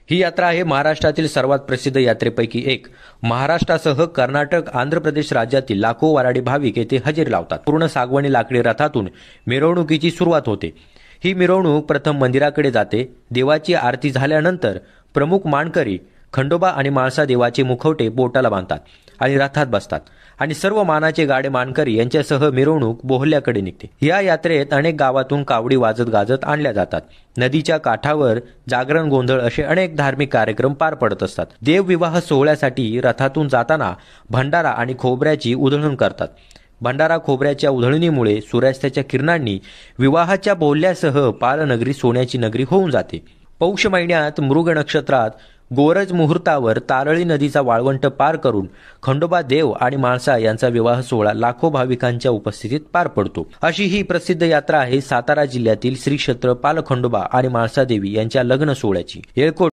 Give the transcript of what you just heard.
ही यात्रा आहे महाराष्ट्रातील सर्वात प्रसिद्ध यात्रेपैकी एक। महाराष्ट्रासह कर्नाटक, आंध्र प्रदेश राज्यातील लाखो वऱ्हाडी भाविक येथे हजेरी लावतात। पूर्ण सागवानी लाकडी रथातून मिरवणुकीची सुरुवात होते। ही मिरवणूक प्रथम मंदिराकडे जाते। देवाची आरती झाल्यानंतर प्रमुख मानकरी खंडोबा आणि म्हाळसा देवाचे मुखवटे बोटाला बांधतात आणि रथात बसतात आणि सर्व मानाचे गाडे मानकरी यांच्यासह मिरवणूक बोहल्याकडे निघते। या यात्रेत अनेक गावातून कावडी वाजत गाजत आणल्या जातात। नदीच्या काठावर जागरण, गोंधळ असे अनेक धार्मिक कार्यक्रम पार पडत असतात। देवविवाह सोहळ्यासाठी रथातून जाताना भंडारा आणि खोबऱ्याची उधळण करतात। भंडारा खोबऱ्याच्या उधळणीमुळे सूर्यास्ताच्या किरणांनी विवाहाच्या बोहल्यासह पालनगरी सोन्याची नगरी होऊन जाते। पौष महिन्यात मृग नक्षत्रात गोरज मुहूर्तावर तारळी नदीचा वाळवंट पार करून खंडोबा देव आणि म्हाळसा यांचा विवाह सोहळा लाखो भाविकांच्या उपस्थितीत पार पडतो। अशी ही प्रसिद्ध यात्रा आहे सातारा जिल्ह्यातील श्री क्षेत्र पालखंडोबा आणि म्हाळसा देवी यांच्या लग्न सोहळ्याची। येळकोट